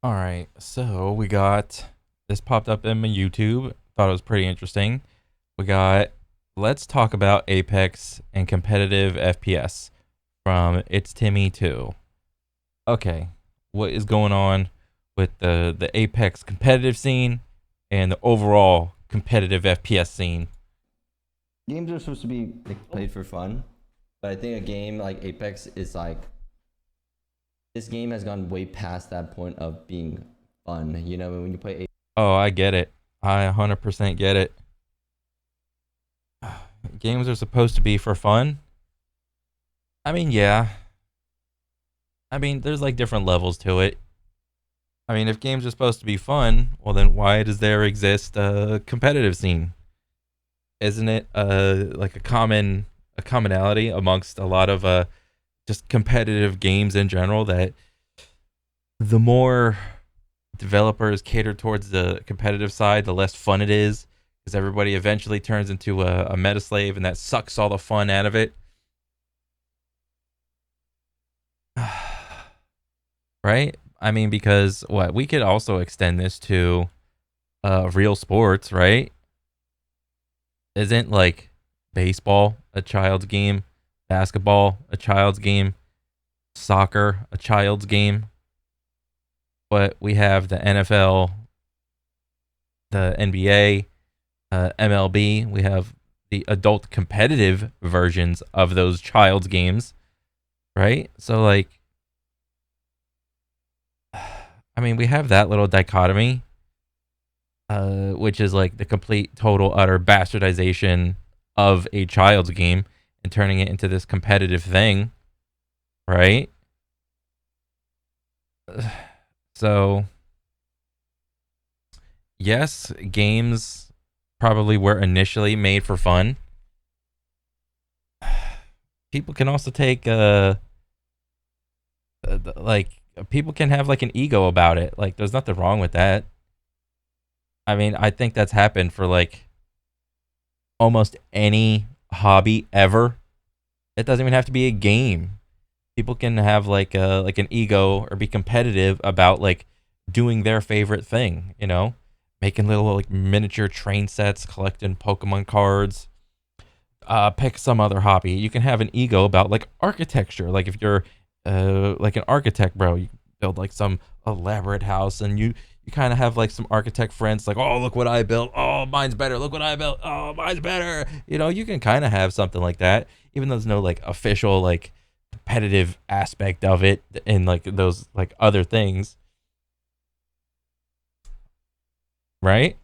All right, so we got this popped up in my YouTube. Thought it was pretty interesting. We got let's talk about Apex and competitive FPS from It's Timmy 2. Okay, what is going on with the Apex competitive scene and the overall competitive FPS scene? Games are supposed to be like played for fun, but I think a game like Apex is like this game has gone way past that point of being fun. You know, when you play Oh, I get it. I 100% get it. Games are supposed to be for fun. I mean, yeah. I mean, there's like different levels to it. I mean, if games are supposed to be fun, well, then why does there exist a competitive scene? Isn't it like a commonality amongst a lot of just competitive games in general that the more developers cater towards the competitive side, the less fun it is because everybody eventually turns into a meta slave and that sucks all the fun out of it. Right? I mean, because what we could also extend this to real sports, right? Isn't like baseball a child's game, basketball a child's game, soccer a child's game? But we have the NFL, the NBA, MLB. We have the adult competitive versions of those child's games, right? So, like, I mean, we have that little dichotomy, which is like the complete, total, utter bastardization of a child's game and turning it into this competitive thing, right? So, yes, games probably were initially made for fun. People can also take like people can have like an ego about it. Like there's nothing wrong with that. I mean, I think that's happened for like almost any hobby ever. It doesn't even have to be a game. People can have like an ego or be competitive about like doing their favorite thing, you know? Making little like miniature train sets, collecting Pokemon cards, pick some other hobby. You can have an ego about like architecture. Like if you're like an architect, bro, you build like some elaborate house, and you kind of have like some architect friends, like, oh, look what I built. Oh, mine's better. Look what I built. Oh, mine's better. You know, you can kind of have something like that, even though there's no like official like competitive aspect of it in like those like other things, right?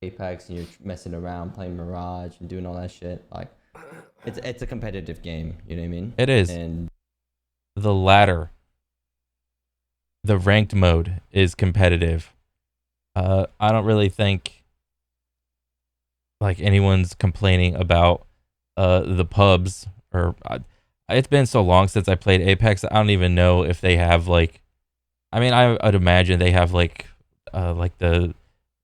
Apex and you're messing around playing Mirage and doing all that shit. Like it's a competitive game. You know what I mean? It is And the latter. The ranked mode is competitive. I don't really think like anyone's complaining about the pubs or it's been so long since I played Apex. I don't even know if they have like. I mean, I'd imagine they have like the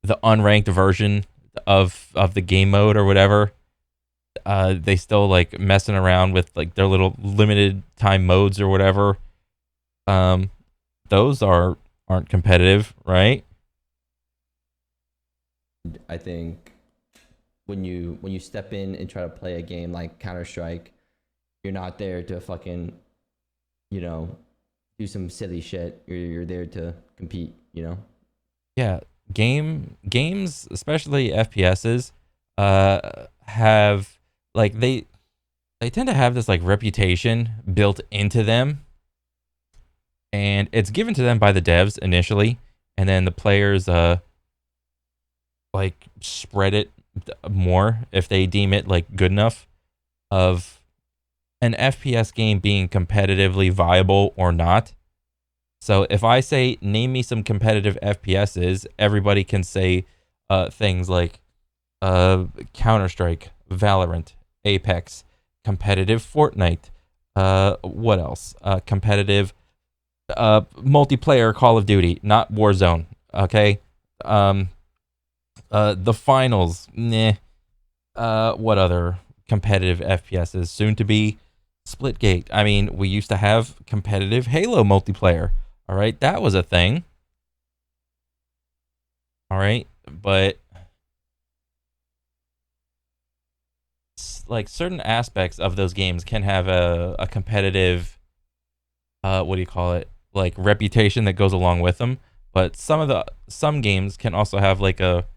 unranked version of the game mode or whatever. They still like messing around with like their little limited time modes or whatever. Um, those aren't competitive, right? I think when you step in and try to play a game like Counter Strike, you're not there to fucking you know do some silly shit. You're there to compete. You know. Yeah, games, especially FPSs, have like they tend to have this like reputation built into them, and it's given to them by the devs initially, and then the players like spread it more if they deem it like good enough of an FPS game being competitively viable or not. So if I say name me some competitive FPSs, everybody can say things like Counter Strike, Valorant, Apex, competitive Fortnite. What else? Competitive multiplayer Call of Duty, not Warzone. Okay. Um, the finals. Nah. What other competitive FPSs? Soon to be Splitgate. I mean, we used to have competitive Halo multiplayer. All right, that was a thing. All right, but like certain aspects of those games can have a competitive what do you call it, like reputation that goes along with them. But some games can also have like a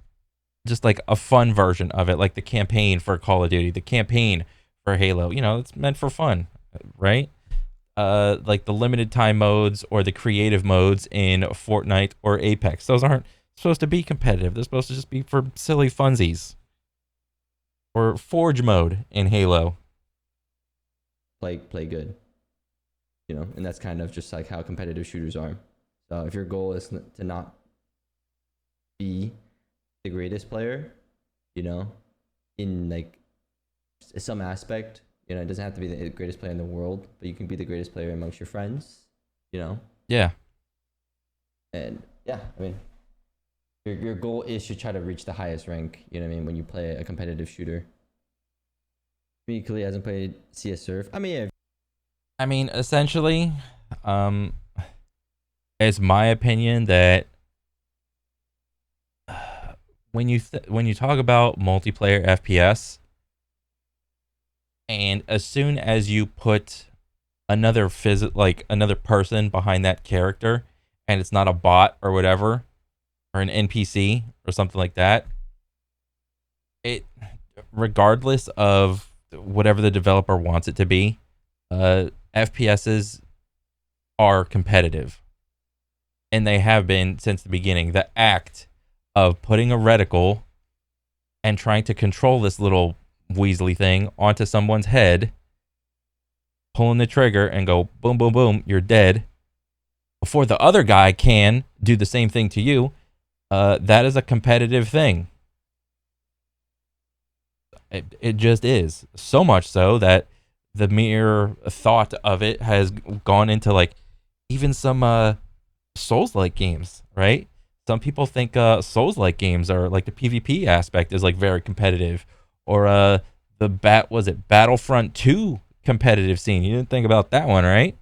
just like a fun version of it, like the campaign for Call of Duty, the campaign for Halo. You know, it's meant for fun, right? Like the limited time modes or the creative modes in Fortnite or Apex. Those aren't supposed to be competitive. They're supposed to just be for silly funsies. Or Forge mode in Halo. Play good, and that's kind of just like how competitive shooters are. So if your goal is to not be the greatest player, you know, in like some aspect, it doesn't have to be the greatest player in the world, but you can be the greatest player amongst your friends, you know. Yeah. And yeah, I mean, your goal is to try to reach the highest rank. You know what I mean? When you play a competitive shooter. Me, Khalid hasn't played CS Surf. I mean, yeah. I mean, essentially, it's my opinion that when you talk about multiplayer FPS, and as soon as you put like another person behind that character, and it's not a bot or whatever, or an NPC or something like that, it regardless of whatever the developer wants it to be, FPSs are competitive, and they have been since the beginning. The act of putting a reticle and trying to control this little Weasley thing onto someone's head, pulling the trigger and go boom, boom, boom, you're dead, before the other guy can do the same thing to you, that is a competitive thing. It just is. So much so that the mere thought of it has gone into like even some Souls-like games, right? Some people think Souls-like games are like the PvP aspect is like very competitive, or Battlefront 2 competitive scene. You didn't think about that one, right?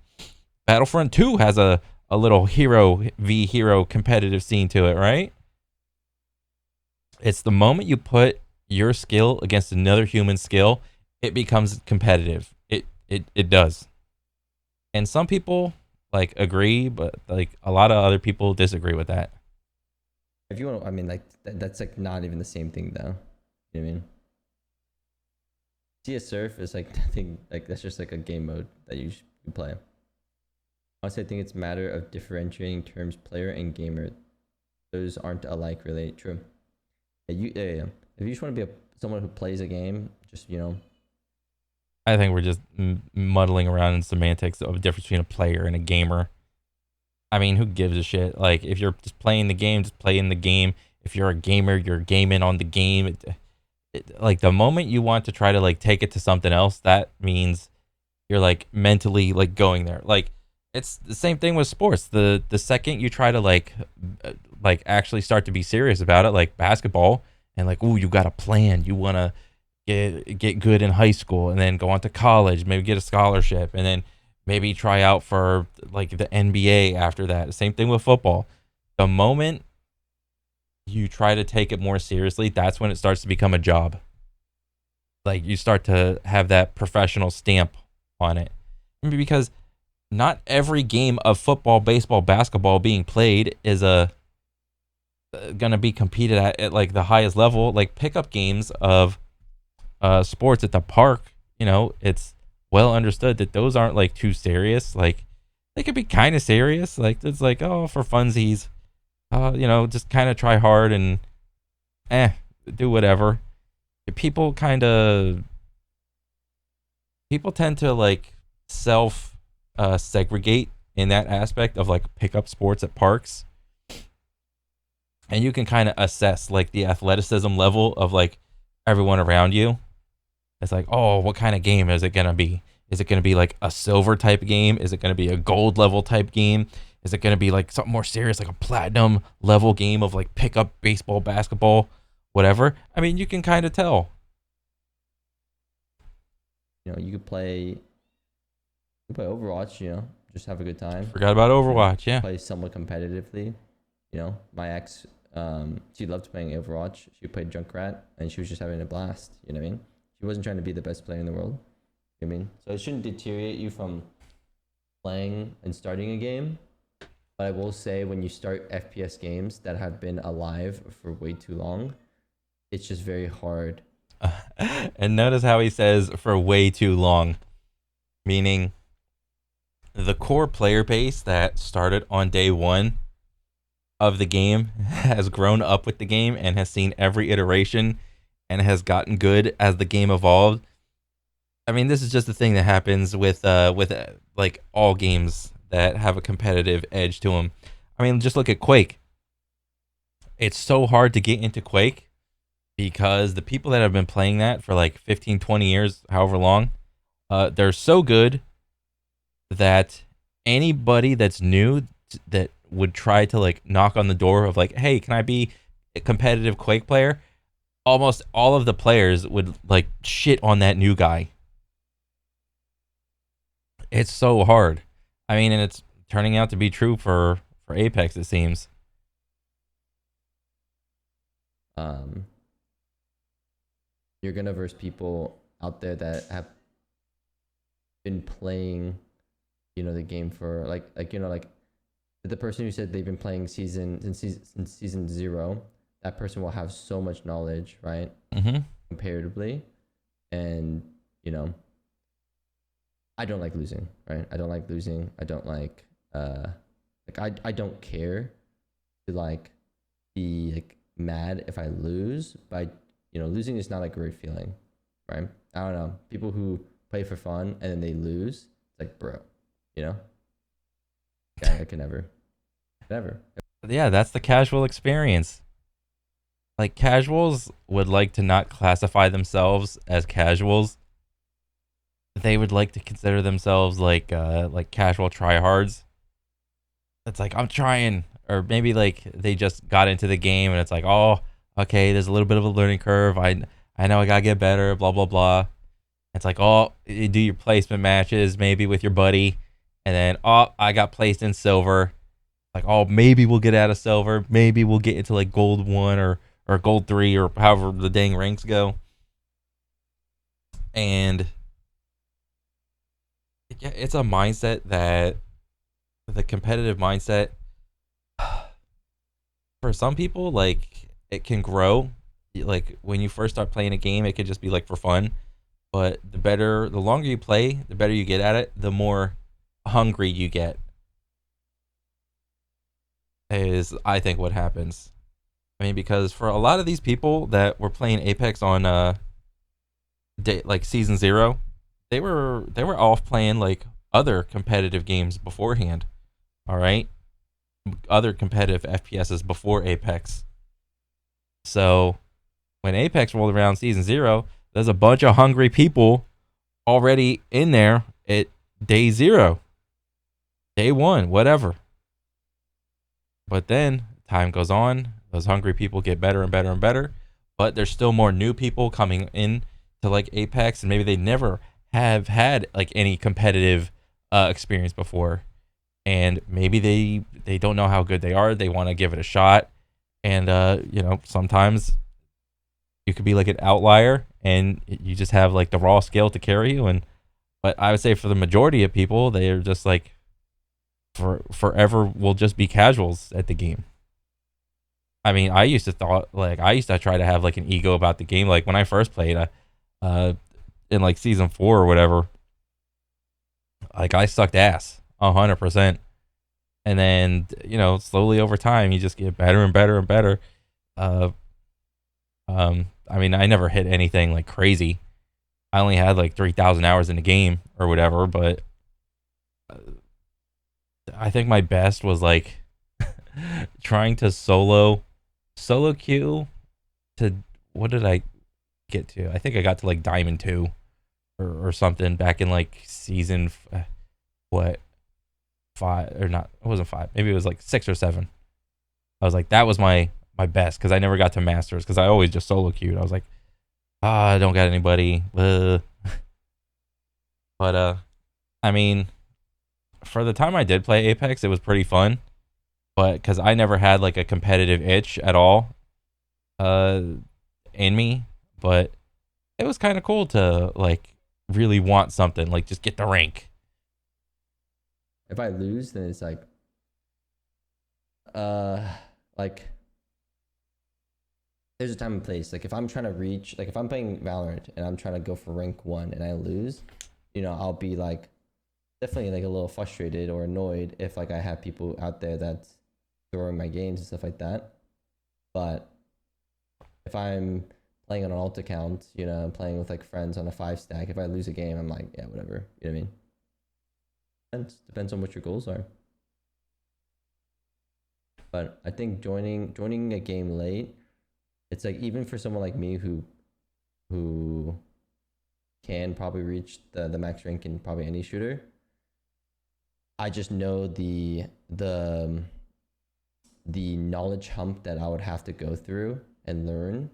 Battlefront 2 has a little hero v hero competitive scene to it, right? It's the moment you put your skill against another human skill, it becomes competitive. It does. And some people like agree, but like a lot of other people disagree with that. If you want, I mean, like that's like not even the same thing, though. You know what I mean? CS Surf is like nothing. Like that's just like a game mode that you play. Honestly, I think it's a matter of differentiating terms player and gamer. Those aren't alike, really. True. Yeah. If you just want to be someone who plays a game, just I think we're just muddling around in semantics of the difference between a player and a gamer. I mean, who gives a shit? Like, if you're just playing the game, just play in the game. If you're a gamer, you're gaming on the game. Like, the moment you want to try to, like, take it to something else, that means you're, like, mentally, like, going there. Like, it's the same thing with sports. The second you try to, like, actually start to be serious about it, like basketball, and, like, ooh, you got a plan. You want to get good in high school and then go on to college, maybe get a scholarship, and then maybe try out for like the NBA after that. Same thing with football. The moment you try to take it more seriously, that's when it starts to become a job. Like you start to have that professional stamp on it. Because not every game of football, baseball, basketball being played is gonna be competed at like the highest level. Like pickup games of sports at the park, it's well understood that those aren't like too serious. Like they could be kind of serious. Like it's like, oh, for funsies, just kind of try hard and do whatever. People tend to like self segregate in that aspect of like pickup sports at parks, and you can kind of assess like the athleticism level of like everyone around you. It's like, oh, what kind of game is it going to be? Is it going to be like a silver type game? Is it going to be a gold level type game? Is it going to be like something more serious, like a platinum level game of like pickup baseball, basketball, whatever? I mean, you can kind of tell. You could play Overwatch, just have a good time. Forgot about Overwatch, yeah. Play somewhat competitively. My ex She loved playing Overwatch. She played Junkrat, and she was just having a blast. You know what I mean? She wasn't trying to be the best player in the world. You know what I mean? So it shouldn't deteriorate you from playing and starting a game. But I will say, when you start FPS games that have been alive for way too long, it's just very hard. And notice how he says for way too long, meaning the core player base that started on day one of the game has grown up with the game and has seen every iteration and has gotten good as the game evolved. I mean, this is just the thing that happens with like all games that have a competitive edge to them. I mean, just look at Quake. It's so hard to get into Quake because the people that have been playing that for like 15, 20 years, however long, they're so good that anybody that's new that would try to like knock on the door of like, hey, can I be a competitive Quake player? Almost all of the players would like shit on that new guy. It's so hard. I mean, and it's turning out to be true for Apex, it seems. Um, you're gonna verse people out there that have been playing, the game for like the person who said they've been playing since season 0. That person will have so much knowledge, right? Mm-hmm. Comparatively, and I don't like losing, right? I don't like losing. I don't I don't care to like be like mad if I lose, but losing is not a great feeling, right? I don't know. People who play for fun and then they lose, it's like, bro, you know? Yeah, I can never. Yeah, that's the casual experience. Like casuals would like to not classify themselves as casuals. They would like to consider themselves like casual tryhards. It's like I'm trying, or maybe like they just got into the game and it's like, oh, okay, there's a little bit of a learning curve. I know I gotta get better. Blah blah blah. It's like, oh, you do your placement matches maybe with your buddy, and then oh, I got placed in silver. Like, oh, maybe we'll get out of silver. Maybe we'll get into like gold 1 or gold 3 or however the dang ranks go. And yeah, it's a mindset that the competitive mindset for some people, like it can grow. Like when you first start playing a game, it could just be like for fun. But the longer you play, the better you get at it, the more hungry you get. Is I think what happens. I mean, because for a lot of these people that were playing Apex on like season 0, they were off playing like other competitive games beforehand. All right, other competitive FPSs before Apex. So when Apex rolled around season 0, there's a bunch of hungry people already in there at day 0, day 1, whatever. But then time goes on, those hungry people get better and better and better, but there's still more new people coming in to like Apex, and maybe they never have had like any competitive experience before, and maybe they don't know how good they are. They want to give it a shot, and sometimes you could be like an outlier, and you just have like the raw skill to carry you. And but I would say for the majority of people, they're just like forever will just be casuals at the game. I mean, I used to try to have like an ego about the game. Like when I first played, in like season 4 or whatever, like I sucked ass 100%. And then slowly over time, you just get better and better and better. Uh, I mean, I never hit anything like crazy. I only had like 3,000 hours in the game or whatever, but I think my best was like trying to solo queue to what did I get to? I think I got to like Diamond 2 or something back in like season what 5 or not? It wasn't 5. Maybe it was like 6 or 7. I was like that was my best because I never got to Masters because I always just solo queued. I was like, I don't got anybody. But I mean, for the time I did play Apex, it was pretty fun. but because I never had like a competitive itch at all uh, in me, but it was kind of cool to like really want something, like just get the rank. If I lose, then it's uh, like there's a time and place. Like if I'm trying to reach, like if I'm playing Valorant and I'm trying to go for rank 1 and I lose, you know, I'll be like definitely like a little frustrated or annoyed if like I have people out there that's throwing my games and stuff like that. But if I'm playing on an alt account, you know, I'm playing with like friends on a 5 stack, if I lose a game, I'm like, yeah, whatever. You know what I mean? Depends on what your goals are. But I think joining a game late, it's like even for someone like me who can probably reach the max rank in probably any shooter, I just know the knowledge hump that I would have to go through and learn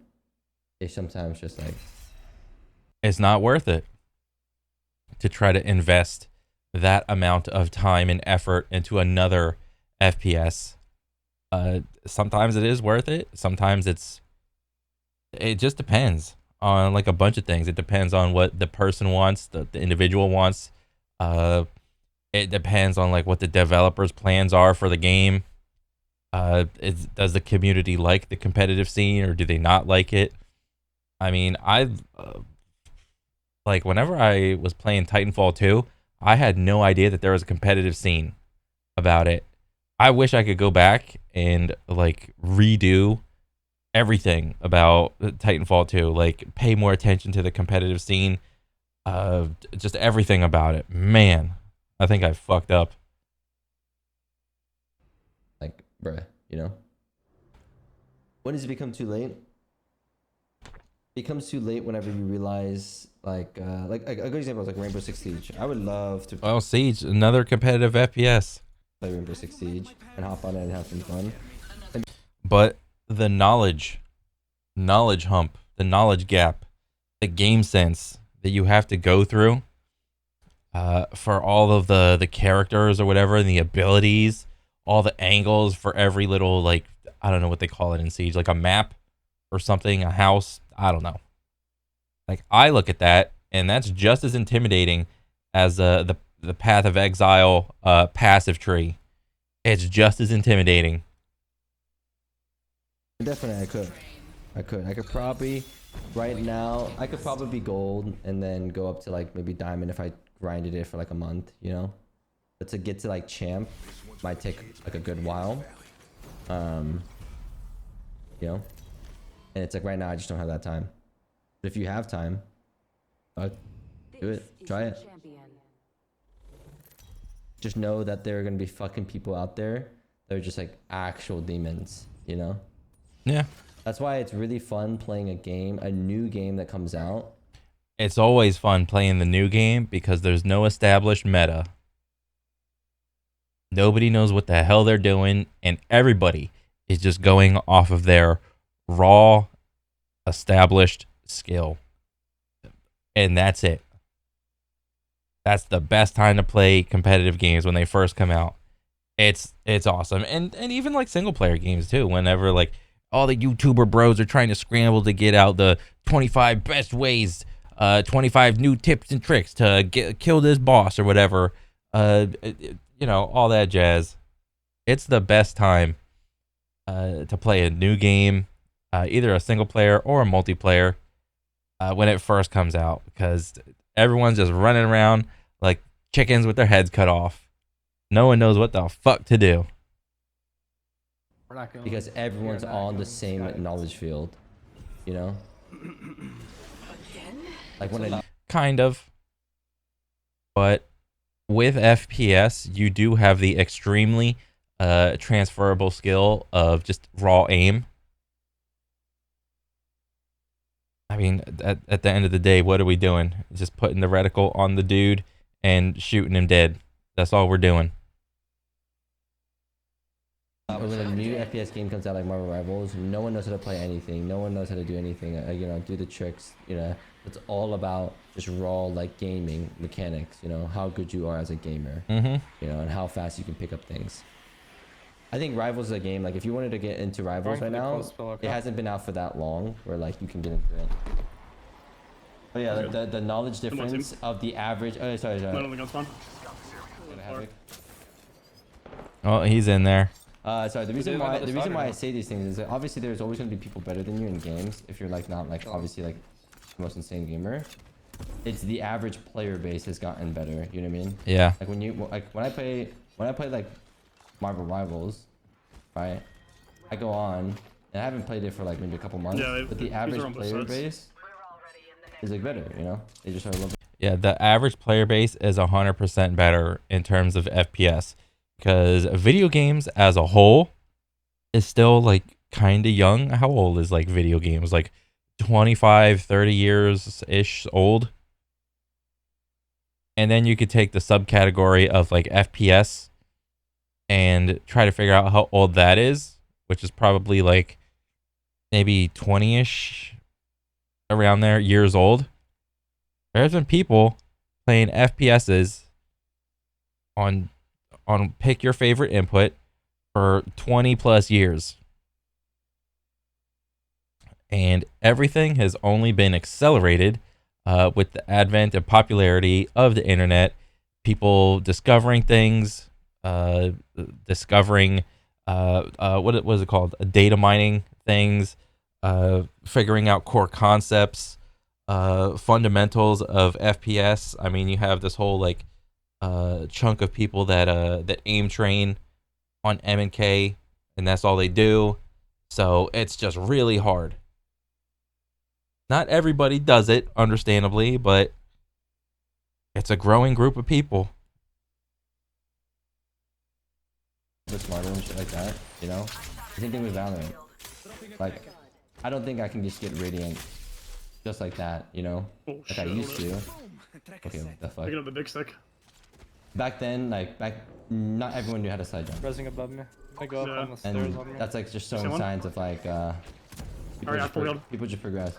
is sometimes just like It's not worth it to try to invest that amount of time and effort into another FPS. Sometimes it is worth it. Sometimes it just depends on like a bunch of things. It depends on what the person wants, the individual wants. Uh, it depends on like what the developers' plans are for the game. Does the community like the competitive scene or do they not like it? I mean, like whenever I was playing Titanfall 2, I had no idea that there was a competitive scene about it. I wish I could go back and like redo everything about Titanfall 2, like pay more attention to the competitive scene, just everything about it. Man, I think I fucked up. like, bruh, you know? When does it become too late? It becomes too late whenever you realize like a good example is like Rainbow Six Siege. I would love to Well, Siege, another competitive FPS, play Rainbow Six Siege and hop on it and have some fun. but the knowledge hump, the knowledge gap, the game sense that you have to go through for all of the characters or whatever and the abilities, all the angles for every little like I don't know what they call it in Siege, like a map or something, a house. I don't know. Like I look at that and that's just as intimidating as the Path of Exile passive tree. It's just as intimidating. Definitely I could probably right now I could probably be gold and then go up to like maybe diamond if I grinded it for like a month, you know? But to get to like champ might take like a good while. Um you know? And it's like right now I just don't have that time. But if you have time, do it. Try it. Just know that there are gonna be fucking people out there that are just like actual demons, you know? Yeah. That's why it's really fun playing a new game that comes out. It's always fun playing the new game because there's no established meta. Nobody knows what the hell they're doing, and everybody is just going off of their raw, established skill. And that's it. That's the best time to play competitive games when they first come out. It's awesome. And even like single player games too, whenever like all the YouTuber bros are trying to scramble to get out the 25 best ways, 25 new tips and tricks to kill this boss or whatever. You know, all that jazz. It's the best time to play a new game, either a single player or a multiplayer, when it first comes out, because everyone's just running around like chickens with their heads cut off. No one knows what the fuck to do. Because everyone's on the same knowledge field, you know? Like when I Kind of. But with FPS, you do have the extremely transferable skill of just raw aim. I mean, at the end of the day, what are we doing? Just putting the reticle on the dude and shooting him dead. That's all we're doing. when a new FPS game comes out like Marvel Rivals, no one knows how to play anything. No one knows how to do anything. You know, do the tricks. You know, it's all about just raw like gaming mechanics. You know, how good you are as a gamer. Mm-hmm. You know, and how fast you can pick up things. I think Rivals is a game, like if you wanted to get into Rivals right now, it Yeah. hasn't been out for that long where like you can get into it. But yeah, Okay. the knowledge Come on, team. difference of the average. Oh, sorry. Not on the gun spawn. Havoc. Oh, he's in there. Sorry. The they reason have why another side or I no? say these things is that obviously there's always gonna be people better than you in games. If you're like not like obviously like the most insane gamer, it's the average player base has gotten better. You know what I mean? Yeah. Like when I play like Marvel Rivals, right? I go on and I haven't played it for like maybe a couple months, Yeah, but the these are average on both player sides. base is like better. You know, they just are a little bit. Yeah, the average player base is 100% better in terms of FPS because video games as a whole is still like kind of young. How old is like video games? Like 25, 30 years ish old. And then you could take the subcategory of like FPS and try to figure out how old that is, which is probably like maybe 20ish around there years old. There's been people playing FPSs on pick your favorite input for 20 plus years. And everything has only been accelerated with the advent and popularity of the internet, people discovering things, discovering what was it called? Data mining things, figuring out core concepts, fundamentals of FPS. I mean, you have this whole like chunk of people that aim train on M&K, and that's all they do. So it's just really hard. Not everybody does it, understandably, but it's a growing group of people. Smarter and shit like that, you know? The same thing with Valorant. Like, I don't think I can just get Radiant just like that, you know? Oh, Like shit, I used hold to. up. Okay, what the fuck? Picking up the big stick. Back then, like, not everyone knew how to side jump. Resing above me. I go up Yeah. on the stairs And on me. that's like just See showing one? signs of like, people, Alright, I just pulled. people just progress.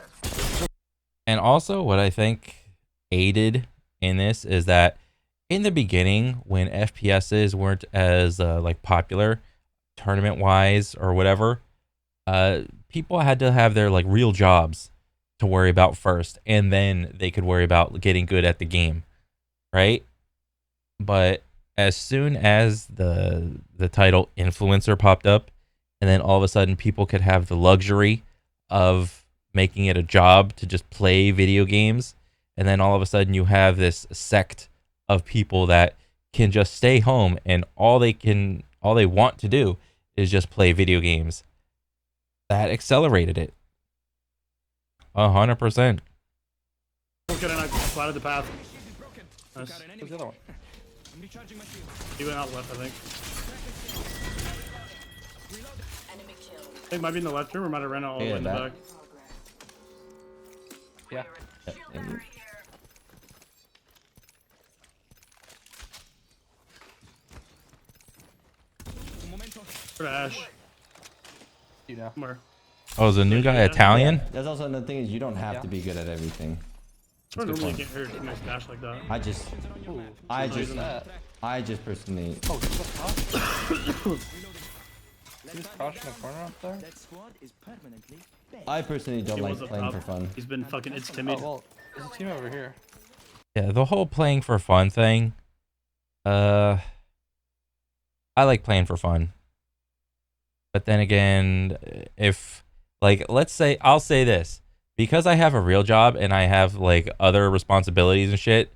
And also, what I think aided in this is that in the beginning, when FPSs weren't as like popular, tournament wise or whatever, people had to have their like real jobs to worry about first, and then they could worry about getting good at the game, right? But as soon as the title influencer popped up, and then all of a sudden people could have the luxury of making it a job to just play video games, and then all of a sudden you have this sect of people that can just stay home and all they want to do is just play video games. That accelerated it 100%. Don't get in, I splatted the path. Nice. Where's the other one? He went out left, I think. I think it might be in the left room or might have ran out all the way in the back. Yeah. For Ash. You know. Somewhere. Oh, is the new guy Italian? That's also another thing is you don't have Yeah. to be good at everything. I That's a good normally point. get hurt to make dash like that. I just Ooh, That. I just personally oh, he's a crouch. He's crouching in the corner up there? I personally don't He like was up playing top. for fun. He's been fucking it's Oh, timid. well, there's a team over here. Yeah, the whole playing for fun thing. I like playing for fun. But then again, if like let's say I'll say this, because I have a real job and I have like other responsibilities and shit,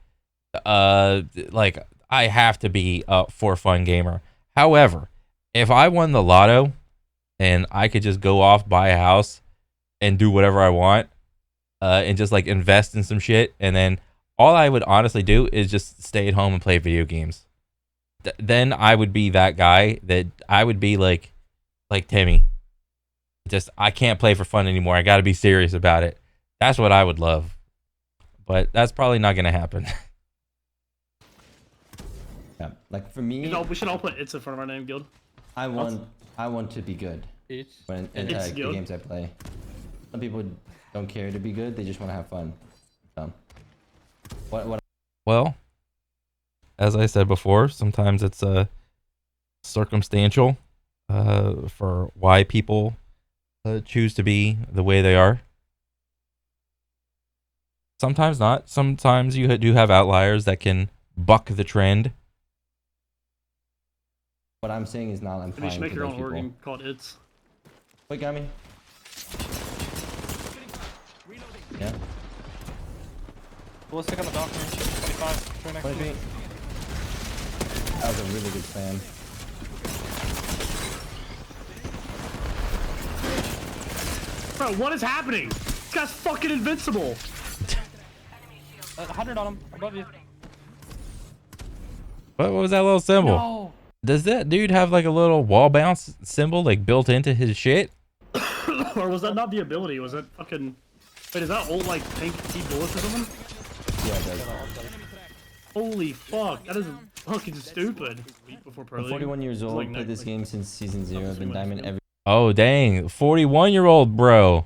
like I have to be a for fun gamer. However, if I won the lotto and I could just go off, buy a house and do whatever I want, and just like invest in some shit, and then all I would honestly do is just stay at home and play video games. Then I would be that guy that I would be like Timmy. Just I can't play for fun anymore. I got to be serious about it. That's what I would love. But that's probably not going to happen. Yeah, like for me, We should all put it's in front of our name, guild. I want to be good Each. when in It's the good. games I play. Some people don't care to be good; they just want to have fun. So, what? Well, as I said before, sometimes it's circumstantial. for why people choose to be the way they are. Sometimes not. Sometimes you do have outliers that can buck the trend. What I'm saying is not Maybe you implying should make to your those own horror people. game called It's. Wait, got me. Yeah. Ballistic on the balcony. 25. Right next 20 to you. feet. That was a really good plan. Bro, what is happening? This guy's fucking invincible. 100 on him. Above you. What was that little symbol? No. Does that dude have like a little wall bounce symbol like built into his shit? Or was that not the ability? Was it fucking... Wait, is that old, like, pink key bullets or something? Yeah, it does. Holy fuck, that is fucking stupid. Week before Pro I'm League. 41 years It's old, like played this like- game since season 0, been diamond every Oh dang, 41-year-old bro.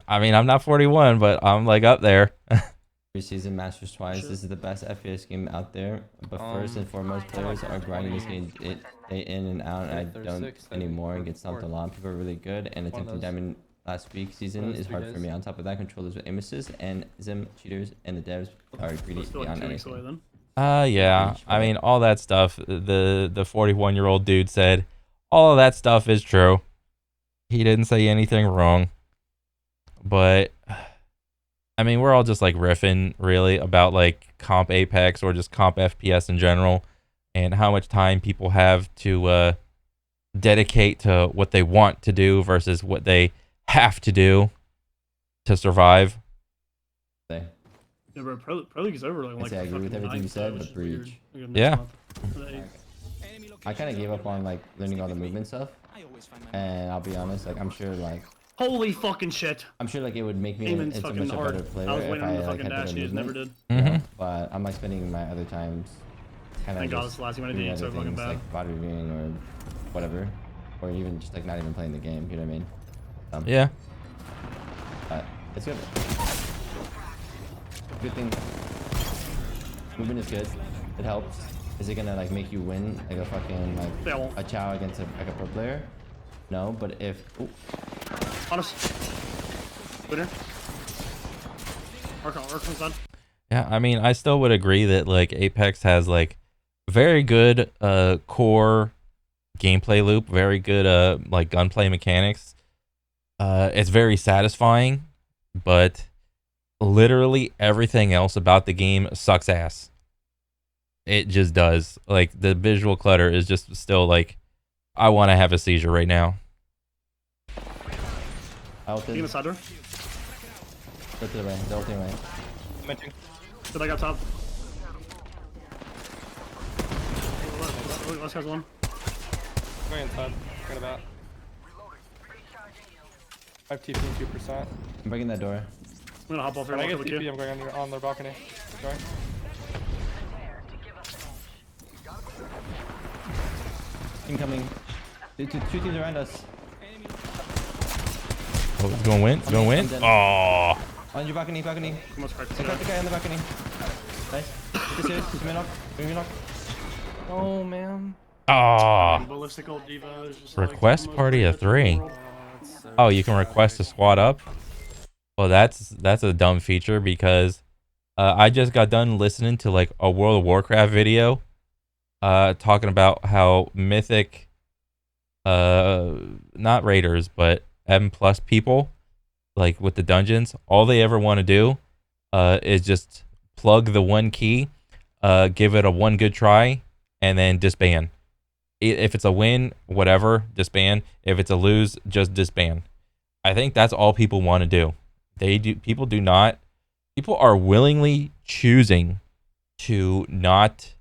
I mean, I'm not 41, but I'm like up there. season, masters twice. Shit. This is the best FPS game out there. But first and foremost, players are grinding this game day in and out, and I don't 36, anymore and get stumped a lot. People are really good, and One of attempting those. diamond last week season those is 3 hard for days. me. On top of that, controllers with aim assist and Zim cheaters, and the devs are greedy It's still like beyond 2 weeks away anything. then. Yeah. I mean, all that stuff the 41-year-old dude said, all of that stuff is true. He didn't say anything wrong. But I mean, we're all just like riffing really about like comp Apex or just comp FPS in general and how much time people have to dedicate to what they want to do versus what they have to do to survive. Yeah, bro, Pro League is over like, I agree with fucking everything you 9th, said, which but is weird. Breach. Like, next Yeah. month. The 8th. I kind of gave up on like learning all the movement stuff, and I'll be honest, like I'm sure Holy fucking shit. like it would make me Aiming's into fucking much a hard. better player I was if waiting on I him to like fucking had dash, better he just never movement. did. You Mhm. know? But I'm like spending my other times kind of Thank God it's the last game I did so fucking bad. like body reviewing or whatever, or even just like not even playing the game. You know what I mean? Yeah. But it's good. Good thing. Movement is good. It helps. Is it gonna like make you win like a fucking like Yeah, well, a chow against like a pro player? No, but if ooh, honest. Winner. Arc on side. Yeah, I mean, I still would agree that like Apex has like very good core gameplay loop, very good like gunplay mechanics. It's very satisfying, but literally everything else about the game sucks ass. It just does. Like the visual clutter is just still like I want to have a seizure right now. ulted, You in the side door? go to the right, the ulting right. Mention. Did I got top? Last guy's one. Going inside. Forget about. 5 TP and 2%. I'm breaking that door. I'm gonna hop off here When I and get walk with TP, you. I'm going on their balcony. Going. Incoming. Two teams around us. Oh, it's gonna win. It's gonna win. Oh, On your balcony, balcony. Almost cracked Check out the guy on the balcony. Nice. This is he's mid up. Bring up. Oh, man. oh. Ballistic old diva is just Request like, party of 3. world. Oh, you can request a squad up. Well, that's a dumb feature because I just got done listening to like a World of Warcraft video, talking about how mythic, not raiders but M plus people, like with the dungeons, all they ever want to do, is just plug the one key, give it a one good try, and then disband. If it's a win, whatever, disband. If it's a lose, just disband. I think that's all people want to do. People are willingly choosing to not,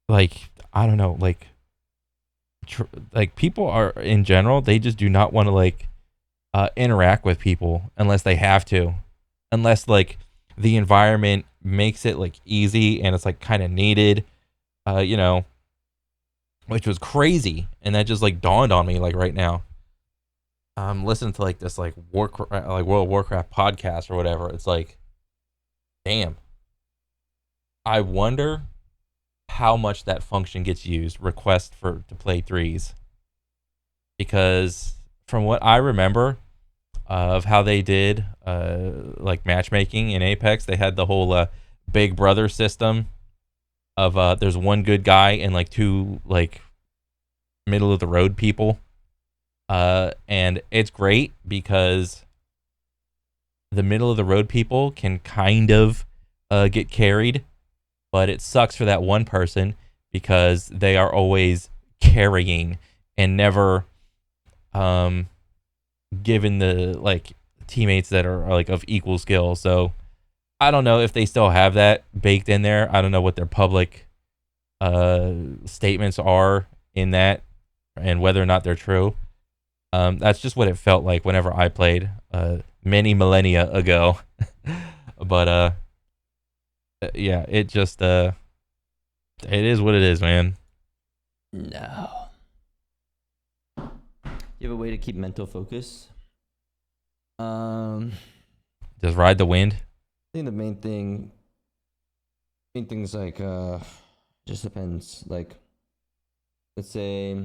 like, I don't know, like people are in general, they just do not want to like interact with people unless they have to, unless like the environment makes it like easy and it's like kind of needed, you know, which was crazy, and that just like dawned on me like right now. I'm listening to like this like World of Warcraft podcast or whatever. It's like, damn, I wonder how much that function gets used, request for to play threes. Because from what I remember of how they did like matchmaking in Apex, they had the whole Big Brother system of there's one good guy and like two like middle of the road people. And it's great because the middle of the road people can kind of get carried, but it sucks for that one person because they are always carrying and never given the like teammates that are like of equal skill. So I don't know if they still have that baked in there. I don't know what their public statements are in that and whether or not they're true. That's just what it felt like whenever I played many millennia ago. But yeah, it just it is what it is, man. No. You have a way to keep mental focus? Just ride the wind. I think the main thing's like just depends. Like let's say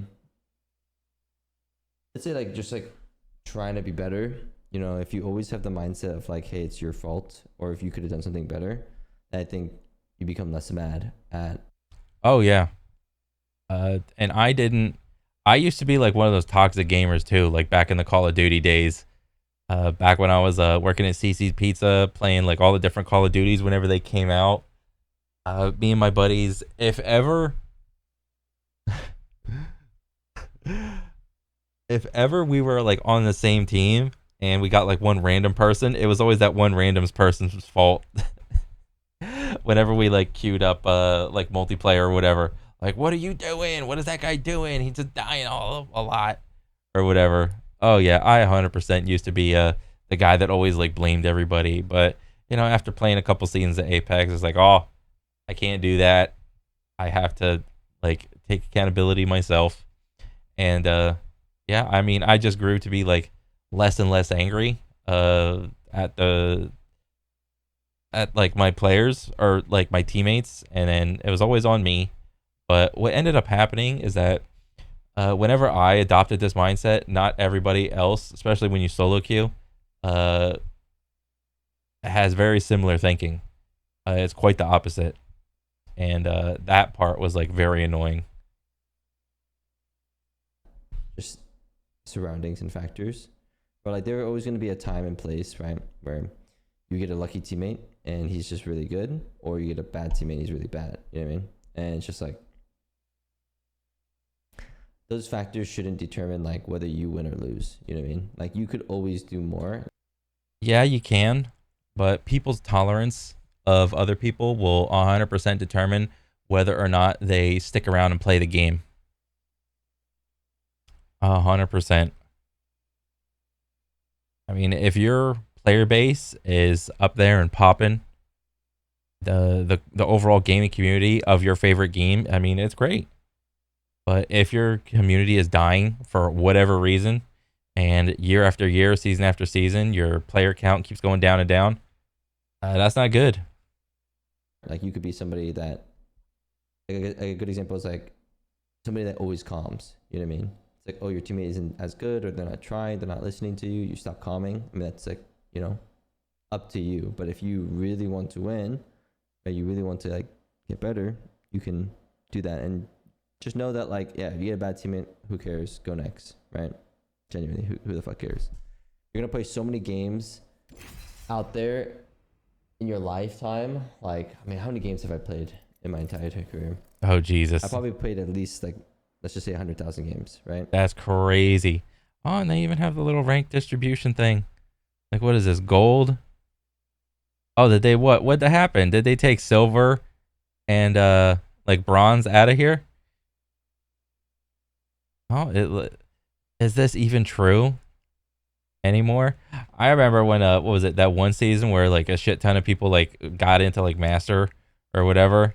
like just like trying to be better. You know, if you always have the mindset of like, hey, it's your fault, or if you could have done something better, I think you become less mad at. Oh yeah. And I used to be like one of those toxic gamers too, like back in the Call of Duty days. Back when I was working at CC's Pizza, playing like all the different Call of Duties whenever they came out. Me and my buddies, if ever we were like on the same team and we got like one random person, it was always that one random person's fault. Whenever we like queued up like multiplayer or whatever, like, what are you doing? What is that guy doing? He's just dying a lot or whatever. Oh yeah, I 100% used to be the guy that always like blamed everybody. But you know, after playing a couple seasons of Apex, it's like, oh, I can't do that. I have to like take accountability myself. And yeah, I mean, I just grew to be like less and less angry at like my players or like my teammates, and then it was always on me. But what ended up happening is that whenever I adopted this mindset, not everybody else, especially when you solo queue, has very similar thinking. It's quite the opposite, and that part was like very annoying. Just surroundings and factors, but like there are always going to be a time and place, right, where you get a lucky teammate and he's just really good, or you get a bad teammate and he's really bad. You know what I mean? And it's just like those factors shouldn't determine like whether you win or lose. You know what I mean? Like you could always do more. Yeah, you can, but people's tolerance of other people will 100% determine whether or not they stick around and play the game. 100%. I mean, if your player base is up there and popping, the overall gaming community of your favorite game, I mean, it's great. But if your community is dying for whatever reason, and year after year, season after season, your player count keeps going down and down, that's not good. Like you could be somebody that, like a good example is like somebody that always calms. You know what I mean? It's like, oh, your teammate isn't as good, or they're not trying, they're not listening to you. You stop calming. I mean, that's like, you know, up to you. But if you really want to win, or you really want to like get better, you can do that. And just know that, like, yeah, if you get a bad teammate, who cares? Go next, right? Genuinely, who the fuck cares? You're gonna play so many games out there in your lifetime. Like, I mean, how many games have I played in my entire career? Oh, Jesus. I probably played at least, like, let's just say 100,000 games, right? That's crazy. Oh, and they even have the little rank distribution thing. Like, what is this, gold? Oh, did they what? What'd happen? Did they take silver and, like, bronze out of here? Oh, is this even true anymore? I remember when what was it, that one season where like a shit ton of people like got into like master or whatever,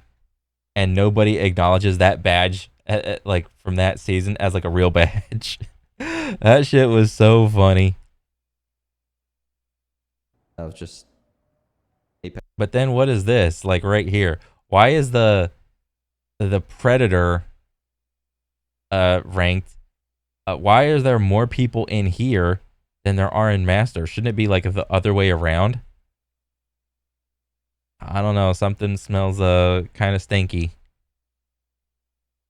and nobody acknowledges that badge like from that season as like a real badge. That shit was so funny. That was just But then what is this like right here? Why is the the Predator ranked, why is there more people in here than there are in Master? Shouldn't it be like the other way around? I don't know. Something smells kind of stinky.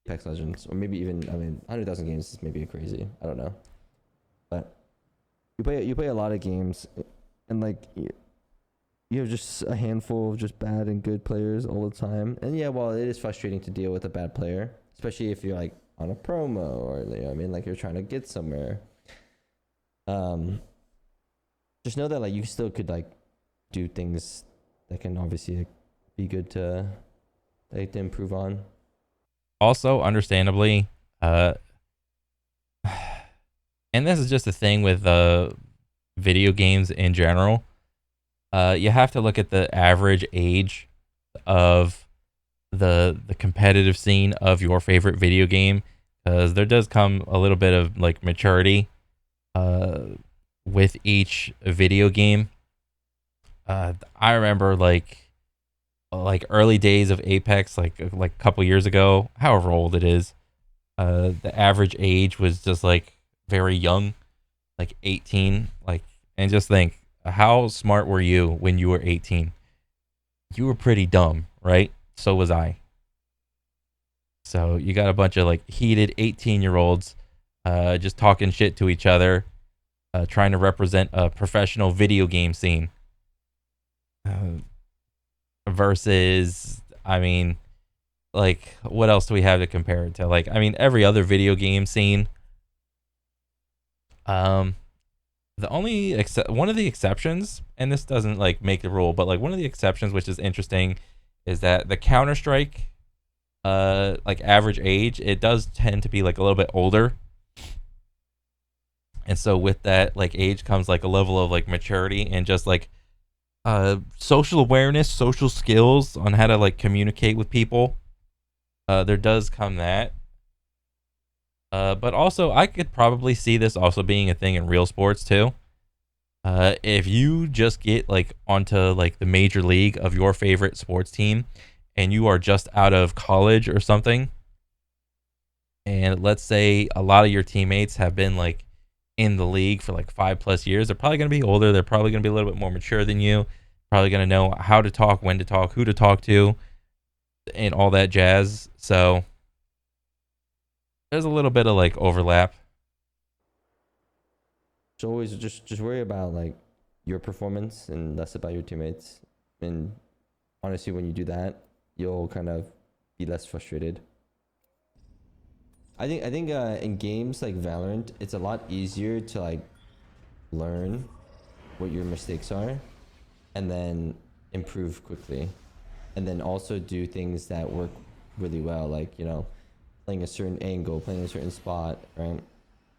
Apex Legends, or maybe even, I mean, 100,000 games is maybe crazy. I don't know, but you play a lot of games, and like you have just a handful of just bad and good players all the time. And yeah, well, it is frustrating to deal with a bad player, especially if you're like on a promo or, you know what I mean, like you're trying to get somewhere. Just know that like you still could like do things that can obviously like, be good to like to improve on. Also, understandably, and this is just a thing with video games in general. You have to look at the average age of the competitive scene of your favorite video game, because there does come a little bit of like maturity with each video game. I remember like early days of Apex, like a couple years ago, however old it is. The average age was just like very young, like 18. Like, and just think, how smart were you when you were 18? You were pretty dumb, right? So was I. So you got a bunch of like heated 18-year-olds just talking shit to each other, trying to represent a professional video game scene. Versus, I mean, like, what else do we have to compare it to? Like, I mean, every other video game scene. The only one of the exceptions, and this doesn't like make the rule, but like one of the exceptions, which is interesting, is that the Counter-Strike, like average age, it does tend to be like a little bit older. And so with that like age comes like a level of like maturity and just like social awareness, social skills on how to like communicate with people. There does come that. But also, I could probably see this also being a thing in real sports too. If you just get like onto like the major league of your favorite sports team, and you are just out of college or something, and let's say a lot of your teammates have been like in the league for like 5+ years, they're probably going to be older. They're probably going to be a little bit more mature than you. Probably going to know how to talk, when to talk, who to talk to, and all that jazz. So there's a little bit of like overlap. So always just worry about like your performance and less about your teammates. And honestly, when you do that, you'll kind of be less frustrated. I think in games like Valorant, it's a lot easier to like learn what your mistakes are and then improve quickly, and then also do things that work really well, like, you know, playing a certain angle, playing a certain spot, right? And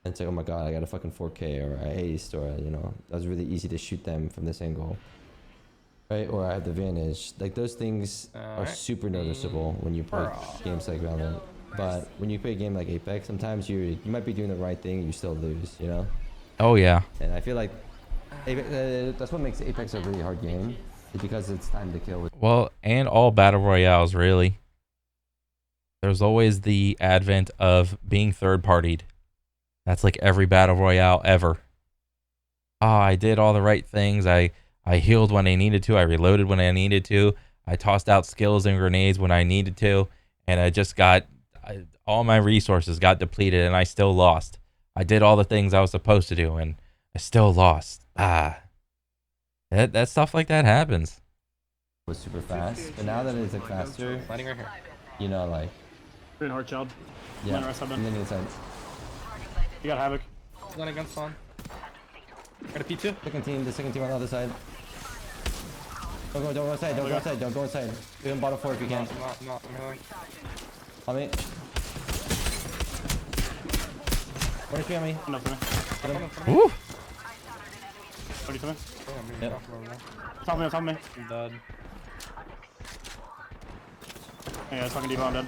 it's like, oh my god, I got a fucking 4K, or I aced, or, you know, that was really easy to shoot them from this angle, right? Or I have the advantage. Like, those things are super noticeable when you play games like Valorant. But when you play a game like Apex, sometimes you might be doing the right thing and you still lose, you know? Oh yeah. And I feel like that's what makes Apex a really hard game, is because it's time to kill. Well, and all battle royales, really. There's always the advent of being third-partied. That's like every battle royale ever. I did all the right things. I healed when I needed to. I reloaded when I needed to. I tossed out skills and grenades when I needed to. And I just got... all my resources got depleted and I still lost. I did all the things I was supposed to do and I still lost. That stuff like that happens. It was super fast, but now that it's like faster, Landing right here. you know, like, Green heart child. yeah, Rest of them. and then inside. You got Havoc. Landing gun spawn. Got a P2. The second team on the other side. Don't go inside, don't go inside. Do him bottom 4 if you can. Not, I'm healing. On me. 23 on me. Enough for me. Woo! 30 for me. Yep. Top me, top me. I'm dead. Yeah, it's fucking deep, I'm dead.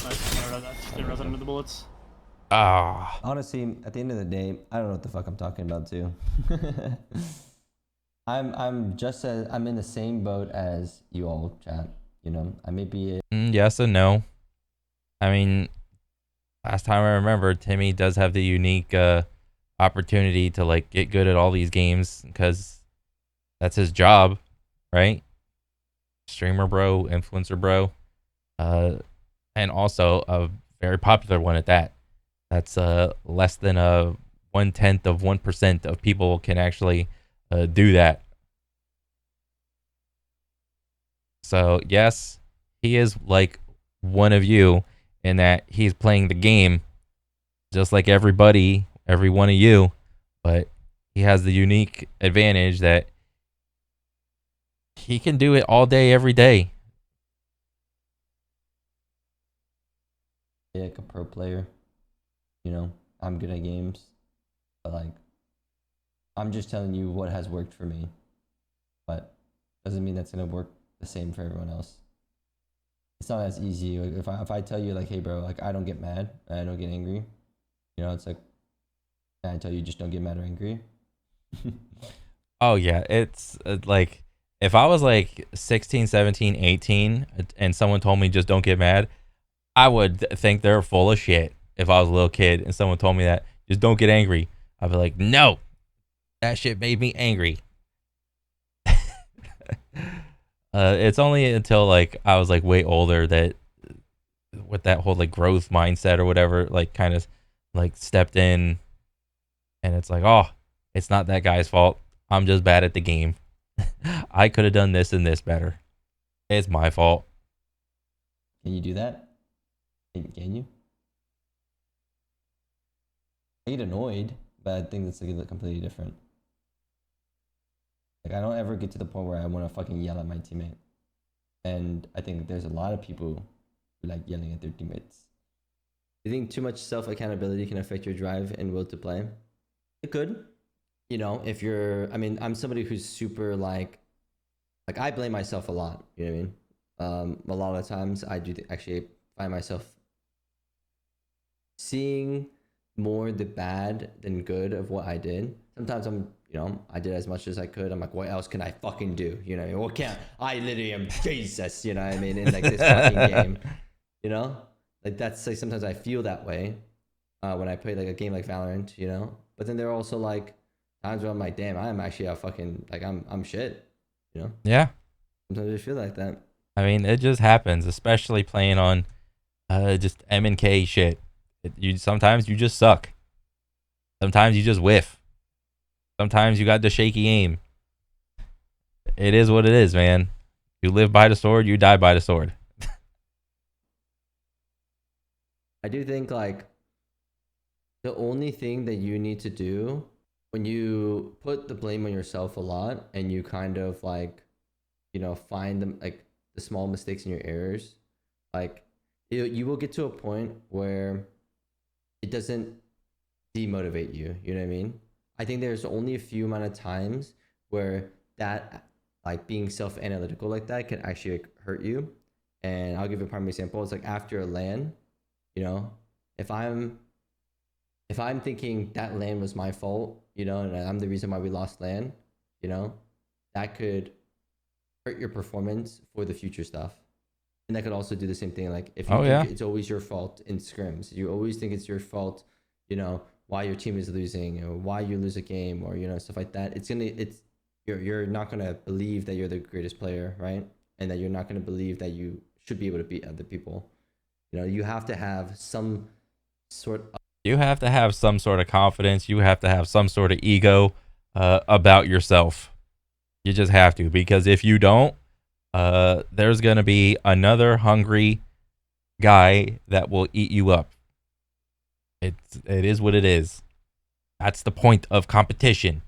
Nice. Stay resident with the bullets. Honestly, at the end of the day, I don't know what the fuck I'm talking about too. I'm in the same boat as you all, chat. You know, I may be Yes and no. I mean, last time I remember, Timmy does have the unique opportunity to like get good at all these games because that's his job, right? Streamer bro, influencer bro, uh, and also a very popular one at that. That's less than a 1/10 of 1% of people can actually do that. So yes, he is like one of you in that he's playing the game just like everybody, every one of you, but he has the unique advantage that he can do it all day, every day. like a pro player. You know, I'm good at games, but like, I'm just telling you what has worked for me, but doesn't mean that's gonna work the same for everyone else. It's not as easy. Like if I tell you like, hey bro, like I don't get mad, I don't get angry. You know, it's like I tell you just don't get mad or angry. Oh yeah, it's like if I was like 16, 17, 18 and someone told me just don't get mad, I would think they're full of shit. If I was a little kid and someone told me that, just don't get angry, I'd be like, no, that shit made me angry. It's only until like I was like way older that with that whole like growth mindset or whatever, like kind of like stepped in, and it's like, oh, it's not that guy's fault. I'm just bad at the game. I could have done this and this better. It's my fault. Can you do that? Can you? I get annoyed, but I think that's like completely different. Like I don't ever get to the point where I want to fucking yell at my teammate. And I think there's a lot of people who like yelling at their teammates. Do you think too much self accountability can affect your drive and will to play? It could. You know, if you're, I mean, I'm somebody who's super like I blame myself a lot. You know what I mean? A lot of times I do actually find myself seeing more the bad than good of what I did. Sometimes I'm, you know, I did as much as I could. I'm like, what else can I fucking do? You know, what can't I literally am Jesus, you know what I mean? In like this fucking game, you know, like that's like sometimes I feel that way when I play like a game like Valorant, you know. But then there are also like times where I'm like, damn, I'm actually a fucking like I'm shit, you know. Yeah. Sometimes I feel like that. I mean, it just happens, especially playing on just M and K shit. You sometimes you just suck. Sometimes you just whiff. Sometimes you got the shaky aim. It is what it is, man. You live by the sword, you die by the sword. I do think like the only thing that you need to do when you put the blame on yourself a lot and you kind of like, you know, find them like the small mistakes and your errors, like you will get to a point where it doesn't demotivate you. You know what I mean? I think there's only a few amount of times where that like being self-analytical like that can actually like, hurt you. And I'll give you a prime example. It's like after a LAN, you know, if I'm thinking that LAN was my fault, you know, and I'm the reason why we lost LAN, you know, that could hurt your performance for the future stuff. And that could also do the same thing. Like if you think it's always your fault in scrims, you always think it's your fault, you know, why your team is losing or why you lose a game or, you know, stuff like that. You're not going to believe that you're the greatest player, right? And that you're not going to believe that you should be able to beat other people. You know, you have to have some sort of... You have to have some sort of confidence. You have to have some sort of ego about yourself. You just have to, because if you don't, there's going to be another hungry guy that will eat you up. It is what it is. That's the point of competition.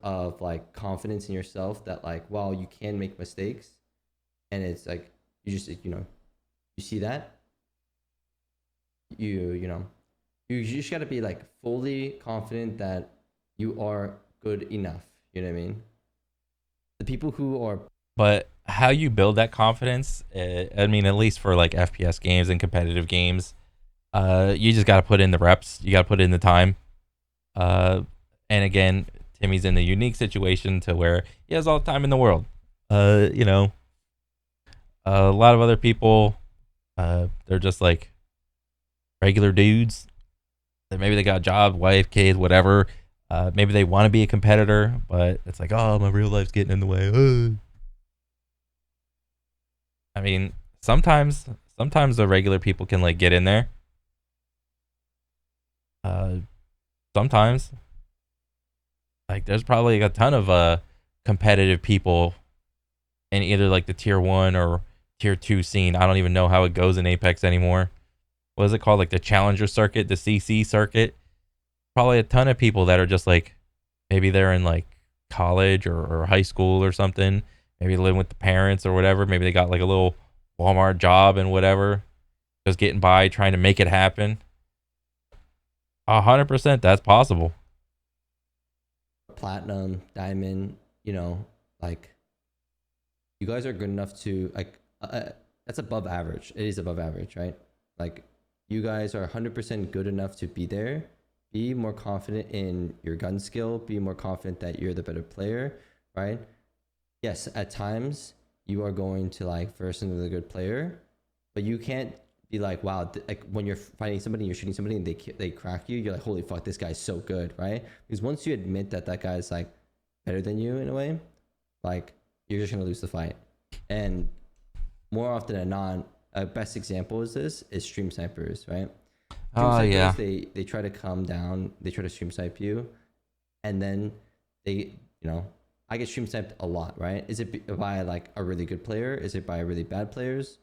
Of like confidence in yourself that like, wow, you can make mistakes. And it's like, you just, you know, you see that. You know, you just got to be like fully confident that you are good enough. You know what I mean? The people who are... But how you build that confidence, I mean, at least for like FPS games and competitive games, you just got to put in the reps. You got to put in the time. And again, Timmy's in the unique situation to where he has all the time in the world. You know, a lot of other people, they're just like regular dudes. Maybe they got a job, wife, kids, whatever. Maybe they want to be a competitor, but it's like, oh, my real life's getting in the way. I mean, sometimes the regular people can like get in there. Uh, Sometimes, like, there's probably a ton of competitive people in either like the tier 1 or tier 2 scene. I don't even know how it goes in Apex anymore. What is it called? Like the challenger circuit, the CC circuit. Probably a ton of people that are just like, maybe they're in like college or high school or something. Maybe living with the parents or whatever. Maybe they got like a little Walmart job and whatever. Just getting by, trying to make it happen. 100%, that's possible. Platinum, diamond, you know, like you guys are good enough to like that's above average. It is above average, right? Like you guys are 100% good enough to be there. Be more confident in your gun skill. Be more confident that you're the better player, right? Yes, at times you are going to like verse another good player, but you can't be like, wow, like when you're fighting somebody, you're shooting somebody, and they crack you, you're like, holy fuck, this guy's so good, right? Because once you admit that that guy's like better than you in a way, like you're just gonna lose the fight. And more often than not, a best example is this is stream snipers, right? Oh yeah. They try to calm down, they try to stream snipe you, and then they, you know, I get stream sniped a lot, right? Is it by like a really good player? Is it by really bad players?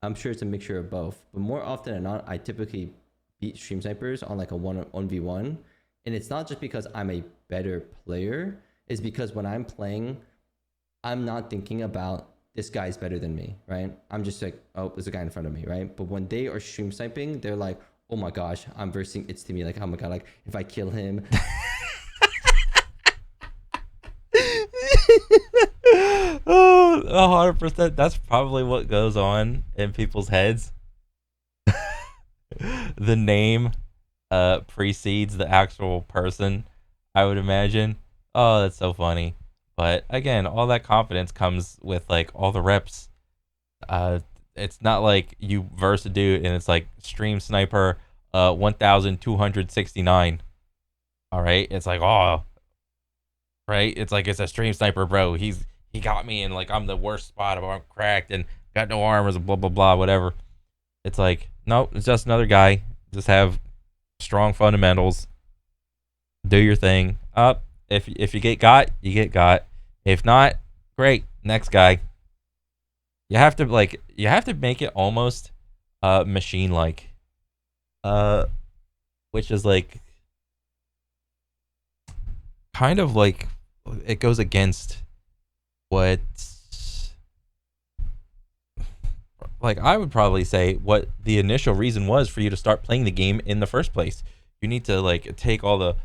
I'm sure it's a mixture of both, but more often than not, I typically beat stream snipers on like a 1v1, and it's not just because I'm a better player. It's because when I'm playing, I'm not thinking about this guy's better than me, right? I'm just like, oh, there's a guy in front of me, right? But when they are stream sniping, they're like, oh my gosh, I'm versing it's to me, like, oh my god, like if I kill him. Oh, 100%. That's probably what goes on in people's heads. The name precedes the actual person, I would imagine. Oh, that's so funny. But again, all that confidence comes with like all the reps. Uh, it's not like you verse a dude and it's like stream sniper 1269. All right, it's like, oh, right. It's like it's a stream sniper, bro. He got me and like I'm the worst spot. I'm cracked and got no armors. Blah blah blah. Whatever. It's like, nope, it's just another guy. Just have strong fundamentals. Do your thing. Up. If you get got, you get got. If not, great. Next guy. You have to make it almost machine like. Which is like kind of like it goes against what, like, I would probably say what the initial reason was for you to start playing the game in the first place. You need to like take all the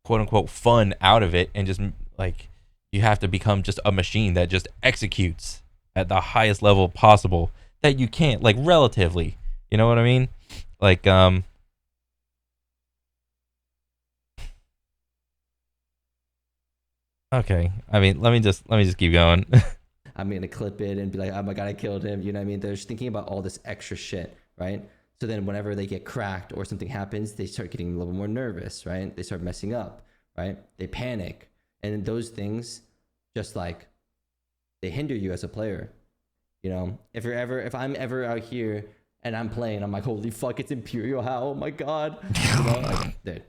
quote unquote fun out of it and just like you have to become just a machine that just executes at the highest level possible that you can't, like, relatively, you know what I mean? Like okay, I mean, let me just keep going. I'm gonna clip it and be like, oh my god, I killed him. You know what I mean? They're just thinking about all this extra shit, right? So then whenever they get cracked or something happens, they start getting a little more nervous, right? They start messing up, right? They panic. And those things just like they hinder you as a player. You know, if I'm ever out here and I'm playing, I'm like, holy fuck, it's Imperial How? Oh my god. You know, like, dude,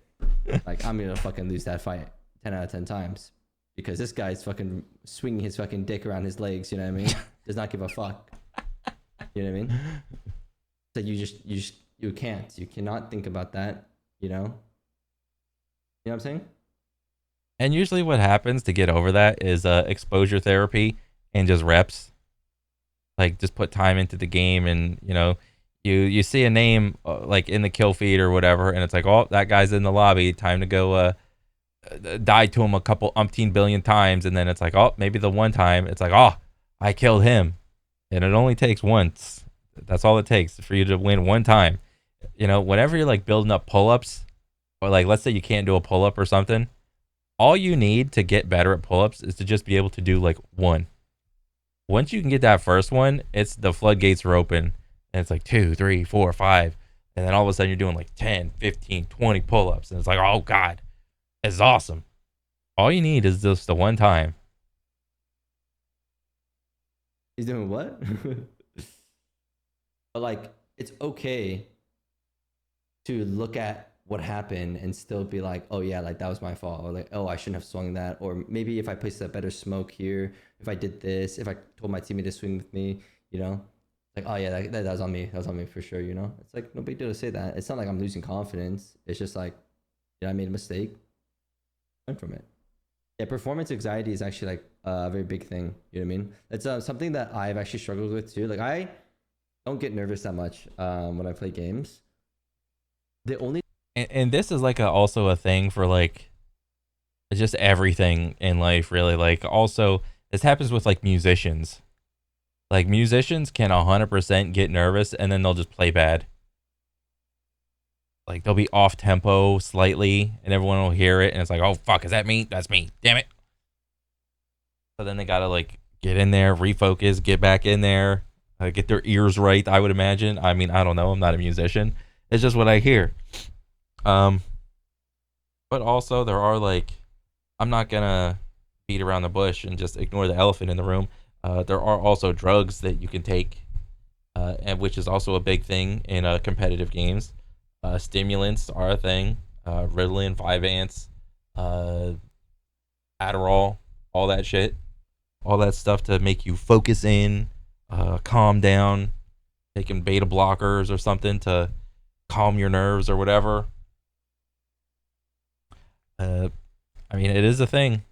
like I'm gonna fucking lose that fight 10 out of 10 times. Because this guy's fucking swinging his fucking dick around his legs, you know what I mean? Does not give a fuck. You know what I mean? So you can't. You cannot think about that, you know? You know what I'm saying? And usually what happens to get over that is exposure therapy and just reps. Like, just put time into the game, and you know, you see a name like in the kill feed or whatever, and it's like, oh, that guy's in the lobby, time to go die to him a couple umpteen billion times, and then it's like, oh, maybe the one time it's like, oh, I killed him, and it only takes once. That's all it takes for you to win one time. You know, whenever you're like building up pull-ups, or like let's say you can't do a pull-up or something, all you need to get better at pull-ups is to just be able to do like one. once you can get that first one, it's the floodgates are open, and it's like 2, 3, 4, 5, and then all of a sudden you're doing like 10, 15, 20 pull-ups, and it's like, oh god, it's awesome. All you need is just the one time. He's doing what? But like, it's okay to look at what happened and still be like, oh yeah, like that was my fault, or like, oh, I shouldn't have swung that, or maybe if I placed a better smoke here, if I did this, if I told my teammate to swing with me, you know, like, oh yeah, that was on me, that was on me for sure, you know. It's like no big deal to say that. It's not like I'm losing confidence. It's just like, yeah, I made a mistake, learn from it. Yeah, performance anxiety is actually like a very big thing. You know what I mean? It's something that I've actually struggled with too. Like I don't get nervous that much when I play games. The only And this is like also a thing for like just everything in life, really. Like also, this happens with like musicians. Like musicians can 100% get nervous and then they'll just play bad. Like they'll be off tempo slightly and everyone will hear it and it's like, oh fuck, is that me? That's me. Damn it. So then they gotta like get in there, refocus, get back in there, get their ears right, I would imagine. I mean, I don't know. I'm not a musician. It's just what I hear. But also there are like, I'm not gonna beat around the bush and just ignore the elephant in the room. There are also drugs that you can take, and which is also a big thing in competitive games. Stimulants are a thing. Ritalin, Vyvanse, Adderall, all that shit, all that stuff to make you focus in, calm down. Taking beta blockers or something to calm your nerves or whatever. I mean, it is a thing.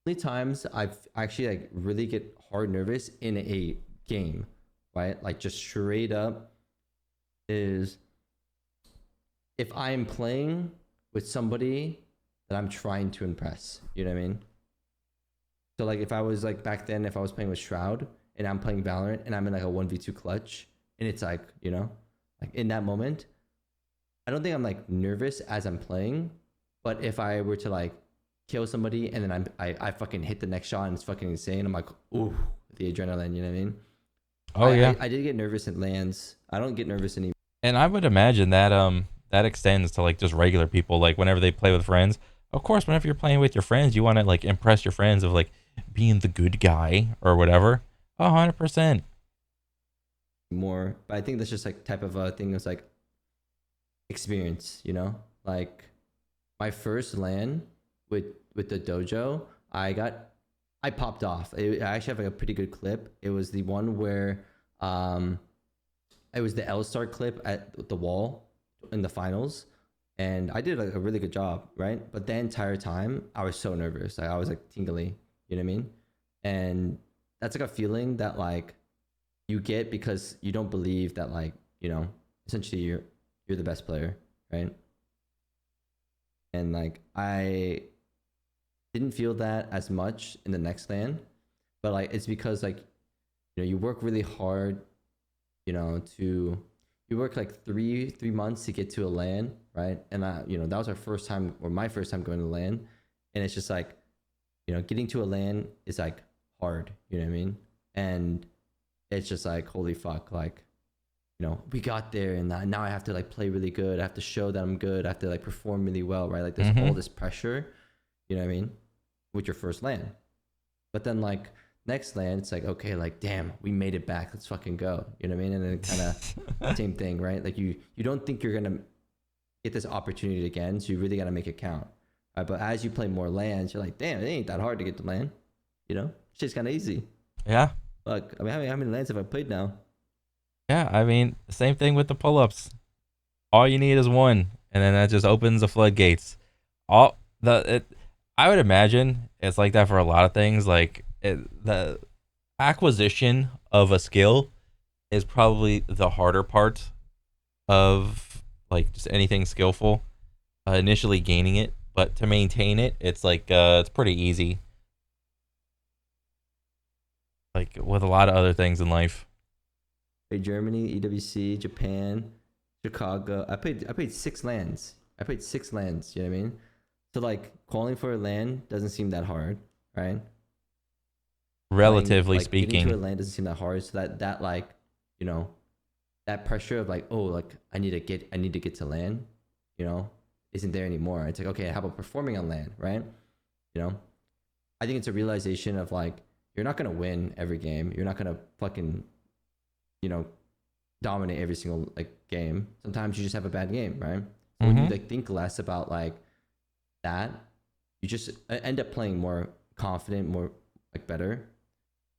only times I've actually like really get hard nervous in a game, right? Like just straight up is if I'm playing with somebody that I'm trying to impress. You know what I mean? So like if I was like back then, if I was playing with Shroud and I'm playing Valorant and I'm in like a 1v2 clutch and it's like, you know, like in that moment, I don't think I'm like nervous as I'm playing, but if I were to like kill somebody and then I fucking hit the next shot and it's fucking insane, I'm like, ooh, the adrenaline, you know what I mean? Oh yeah. I did get nervous in lands. I don't get nervous anymore. And I would imagine that that extends to like just regular people, like whenever they play with friends. Of course, whenever you're playing with your friends, you want to like impress your friends of like being the good guy or whatever. 100%. More, but I think that's just like type of a thing that's like experience, you know? Like my first LAN with the dojo, I popped off. I actually have like a pretty good clip. It was the one where it was the L-Star clip at the wall in the finals, and I did like a really good job, right? But the entire time I was so nervous. Like I was like tingly, you know what I mean? And that's like a feeling that like you get because you don't believe that, like, you know, essentially you're the best player, right? And like I didn't feel that as much in the next LAN, but like it's because like, you know, you work really hard, you know, you work like three months to get to a LAN, right? And you know, that was our first time, or my first time going to LAN, and it's just like, you know, getting to a LAN is like hard, you know what I mean? And it's just like, holy fuck, like, you know, we got there and now I have to like play really good. I have to show that I'm good. I have to like perform really well, right? Like there's all this pressure, you know what I mean? With your first LAN. But then like next LAN, it's like, okay, like, damn, we made it back. Let's fucking go. You know what I mean? And then kind of same thing, right? Like you don't think you're going to get this opportunity again. So you really got to make it count. Right? But as you play more LANs, you're like, damn, it ain't that hard to get to LAN. You know, shit's kind of easy. Yeah. Look, I mean, how many LANs have I played now? Yeah, I mean, same thing with the pull-ups. All you need is one, and then that just opens the floodgates. I would imagine it's like that for a lot of things. Like the acquisition of a skill is probably the harder part of like just anything skillful. Initially gaining it, but to maintain it, it's like it's pretty easy. Like with a lot of other things in life. Played Germany, EWC, Japan, Chicago. I played 6 LANs. You know what I mean? So like calling for a LAN doesn't seem that hard, right? Relatively like, getting to a speaking. LAN doesn't seem that hard. So that like, you know, that pressure of like, oh, like I need to get to LAN, you know, isn't there anymore. It's like, okay, how about performing on LAN, right? You know, I think it's a realization of like, you're not gonna win every game. You're not gonna fucking, you know, dominate every single like game. Sometimes you just have a bad game, right? So when you Mhm. like think less about like that, you just end up playing more confident, more like better.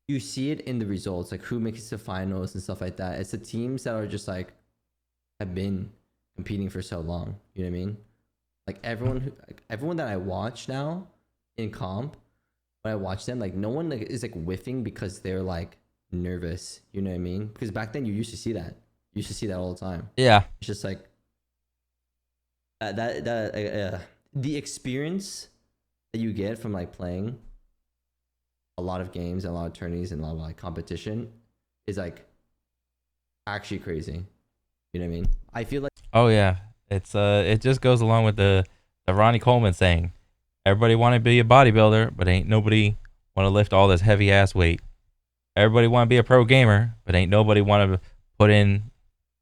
You see it in the results, like who makes it to finals and stuff like that. It's the teams that are just like have been competing for so long. You know what I mean? Like everyone that I watch now in comp, when I watch them, like no one like is like whiffing because they're like nervous. You know what I mean? Because back then you used to see that. You used to see that all the time. Yeah. It's just like the experience that you get from like playing a lot of games and a lot of tourneys and a lot of like competition is like actually crazy. You know what I mean? I feel like Oh yeah. It's it just goes along with the Ronnie Coleman saying, everybody want to be a bodybuilder, but ain't nobody want to lift all this heavy ass weight. Everybody want to be a pro gamer, but ain't nobody want to put in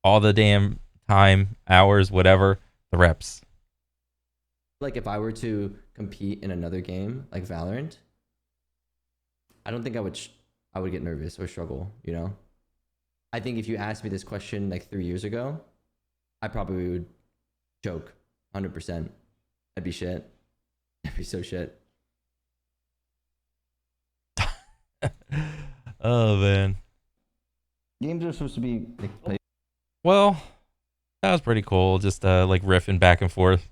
all the damn time, hours, whatever, the reps. if I were to compete in another game like Valorant, I don't think I would get nervous or struggle, you know? I think if you asked me this question like 3 years ago, I probably would choke 100%. I'd be shit. I'd be so shit. Oh man. Games are supposed to be like played. Well, that was pretty cool. Just like riffing back and forth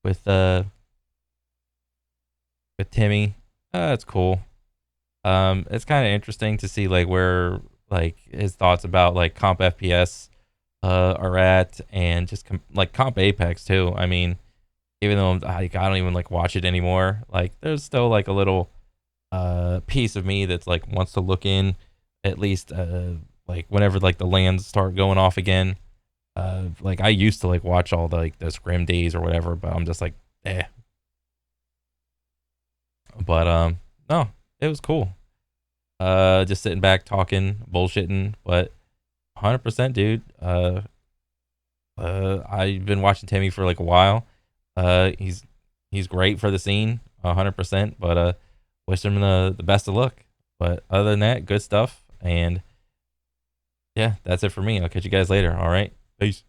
with Timmy. That's cool. It's kind of interesting to see like where like his thoughts about like comp FPS are at, and just like comp Apex too. I mean, even though I don't even like watch it anymore, like there's still like a little piece of me that's like wants to look in at least like whenever like the lands start going off again. Like I used to like watch all the like the scrim days or whatever, but I'm just like eh. But no, it was cool. Just sitting back talking, bullshitting, but 100% dude. I've been watching Timmy for like a while. He's great for the scene, 100%. But wish him the best of luck. But other than that, good stuff. And yeah, that's it for me. I'll catch you guys later. All right, peace.